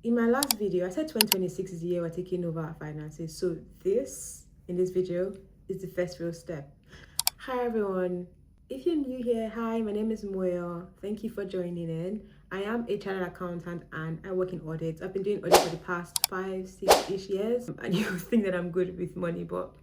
In my last video, I said 2026 is the year we're taking over our finances. So in this video, is the first real step. Hi everyone. If you're new here, hi, my name is Moya. Thank you for joining in. I am a chartered accountant and I work in audit. I've been doing audit for the past 5-6-ish years. And you think that I'm good with money, but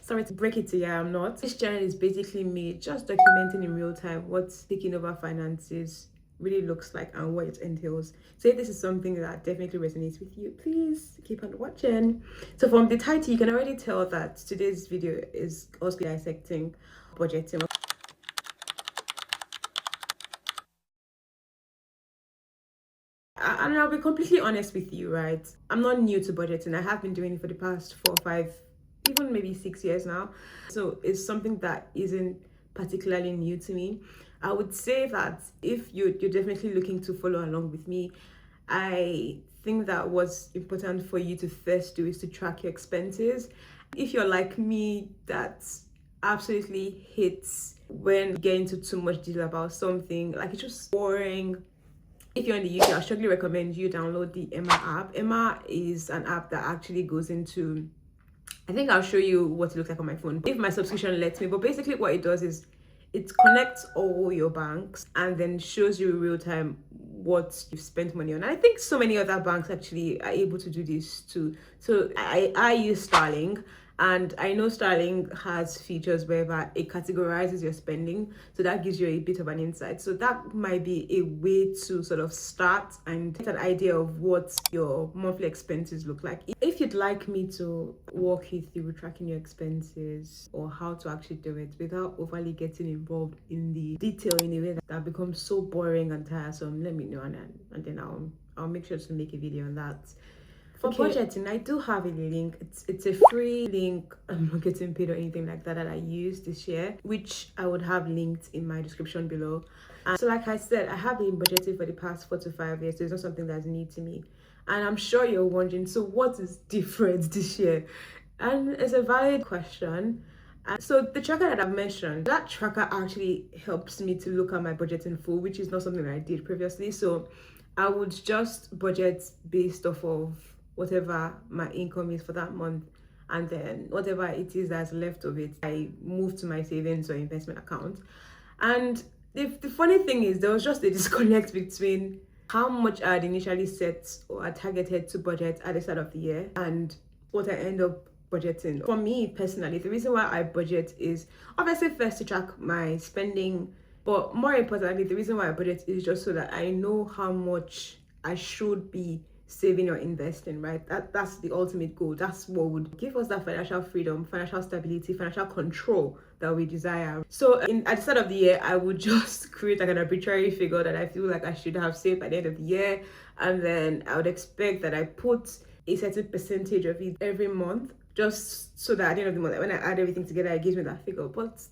sorry to break it to you, I'm not. This channel is basically me just documenting in real time what's taking over finances really looks like and what it entails. So if this is something that definitely resonates with you, please keep on watching. So from the title, you can already tell that today's video is also dissecting budgeting. And I'll be completely honest with you, right? I'm not new to budgeting. I have been doing it for the past 4, 5, even maybe 6 years now. So it's something that isn't particularly new to me. I would say that if you're definitely looking to follow along with me, I think that what's important for you to first do is to track your expenses. If you're like me, that absolutely hits when you get into too much detail about something, like it's just boring. If you're in the UK, I strongly recommend you download the Emma app. Emma is an app that actually goes into, I think I'll show you what it looks like on my phone if my subscription lets me. But basically what it does is it connects all your banks and then shows you real time what you've spent money on. And I think so many other banks actually are able to do this too. So I use Starling, and I know Starling has features whereby it categorizes your spending, so that gives you a bit of an insight. So that might be a way to sort of start and get an idea of what your monthly expenses look like. If you'd like me to walk you through tracking your expenses or how to actually do it without overly getting involved in the detail in a way that becomes so boring and tiresome, let me know, and then I'll make sure to make a video on that. For budgeting, I do have a link. It's a free link. I'm not getting paid or anything like that I used this year, which I would have linked in my description below. So like I said, I have been budgeting for the past 4 to 5 years, so it's not something that's new to me. And I'm sure you're wondering, so what is different this year? And it's a valid question. And so the tracker that I've mentioned, that tracker actually helps me to look at my budget in full, which is not something that I did previously. So I would just budget based off of whatever my income is for that month, and then whatever it is that's left of it, I move to my savings or investment account. And the funny thing is, there was just a disconnect between how much I had initially set or I targeted to budget at the start of the year and what I end up budgeting. For me personally, the reason why I budget is obviously first to track my spending, but more importantly, the reason why I budget is just so that I know how much I should be saving or investing, right? That's the ultimate goal. That's what would give us that financial freedom, financial stability, financial control that we desire. So at the start of the year, I would just create like an arbitrary figure that I feel like I should have saved by the end of the year, and then I would expect that I put a certain percentage of it every month, just so that at the end of the month, when I add everything together, it gives me that figure. But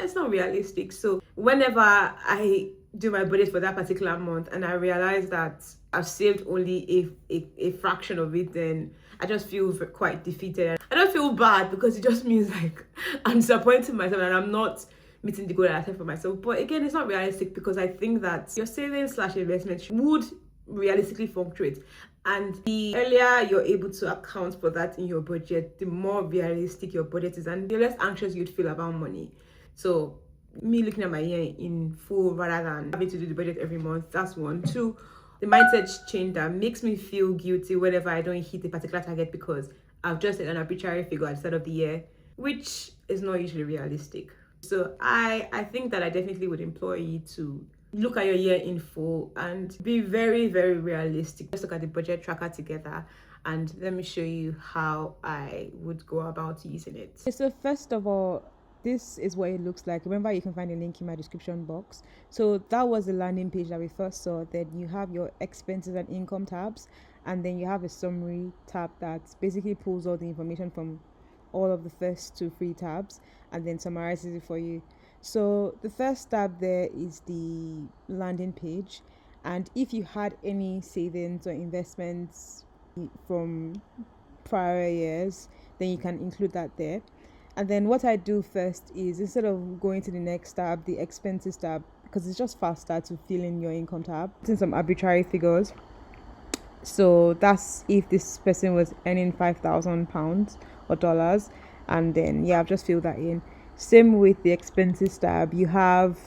it's not realistic. So whenever I do my budget for that particular month and I realize that I've saved only a fraction of it, then I just feel quite defeated. I don't feel bad because it just means like I'm disappointing myself and I'm not meeting the goal that I set for myself. But again, it's not realistic because I think that your savings / investment would realistically fluctuate, and the earlier you're able to account for that in your budget, the more realistic your budget is and the less anxious you'd feel about money. So me looking at my year in full rather than having to do the budget every month, that's one. Two, the mindset change that makes me feel guilty whenever I don't hit a particular target because I've just set an arbitrary figure at the start of the year, which is not usually realistic. So I think that I definitely would implore you to look at your year in full and be very, very realistic. Let's look at the budget tracker together and let me show you how I would go about using it. So first of all, this is what it looks like. Remember, you can find a link in my description box. So that was the landing page that we first saw. Then you have your expenses and income tabs, and then you have a summary tab that basically pulls all the information from all of the first 2 free tabs and then summarizes it for you. So the first tab there is the landing page, and if you had any savings or investments from prior years, then you can include that there. And then what I do first is, instead of going to the next tab, the expenses tab, because it's just faster to fill in your income tab, put in some arbitrary figures, So that's if this person was earning £5,000 or dollars, and then yeah, I've just filled that in. Same with the expenses tab. You have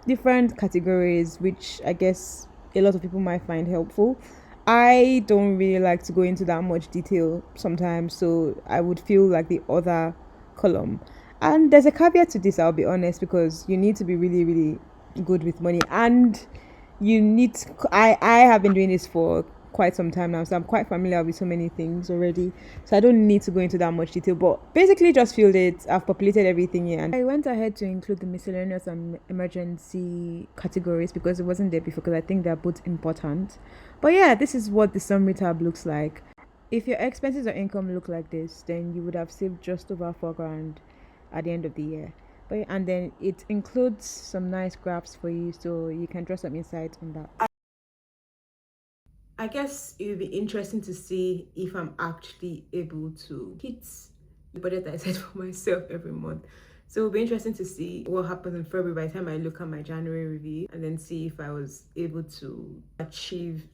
different categories, which I guess a lot of people might find helpful. I don't really like to go into that much detail sometimes, so I would feel like the other column. And there's a caveat to this, I'll be honest, because you need to be really, really good with money, and you need to, I have been doing this for quite some time now, so I'm quite familiar with so many things already, so I don't need to go into that much detail, but basically just filled it. I've populated everything here, and I went ahead to include the miscellaneous and emergency categories because it wasn't there before, because I think they're both important. But yeah, this is what the summary tab looks like. If your expenses or income look like this, then you would have saved just over 4 grand at the end of the year. But and then it includes some nice graphs for you, so you can draw some insights on that. I guess it would be interesting to see if I'm actually able to hit the budget that I set for myself every month. So it'll be interesting to see what happens in February by the time I look at my January review, and then see if I was able to achieve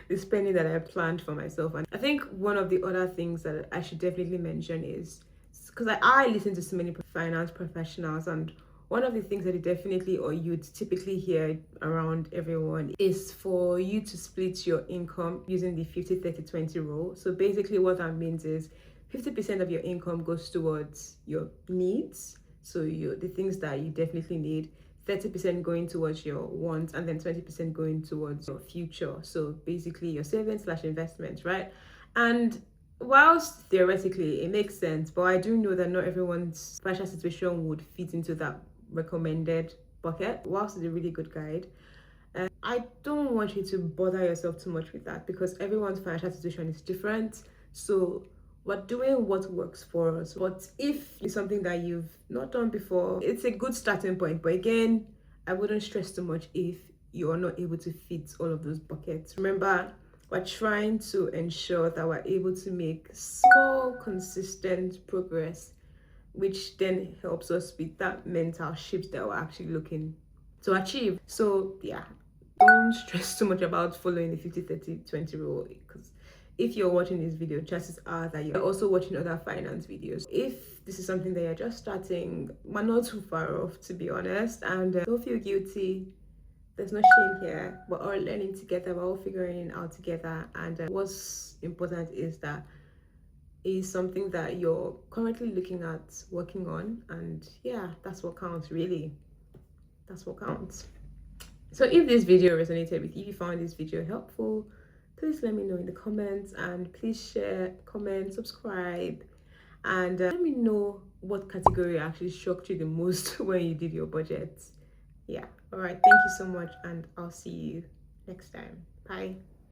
the spending that I planned for myself. And I think one of the other things that I should definitely mention is, because I listen to so many finance professionals, and one of the things that you definitely, or you'd typically hear around everyone, is for you to split your income using the 50-30-20 rule. So basically what that means is 50% of your income goes towards your needs, so the things that you definitely need, 30% going towards your wants, and then 20% going towards your future. So basically your savings slash investments, right? And whilst theoretically it makes sense, but I do know that not everyone's financial situation would fit into that recommended bucket. Whilst it's a really good guide, I don't want you to bother yourself too much with that, because everyone's financial situation is different. So we're doing what works for us. But if it's something that you've not done before, it's a good starting point. But again, I wouldn't stress too much if you're not able to fit all of those buckets. Remember, we're trying to ensure that we're able to make small, consistent progress, which then helps us with that mental shift that we're actually looking to achieve. So yeah, don't stress too much about following the 50-30-20 rule, because if you're watching this video, chances are that you're also watching other finance videos. If this is something that you're just starting, we're not too far off, to be honest, and don't feel guilty. There's no shame here. We're all learning together, we're all figuring it out together, and what's important is that is something that you're currently looking at working on, and yeah, that's what counts, really. That's what counts. So if this video resonated with you, if you found this video helpful, please let me know in the comments, and please share, comment, subscribe, and let me know what category actually shocked you the most when you did your budget. Yeah, all right, thank you so much, and I'll see you next time. Bye.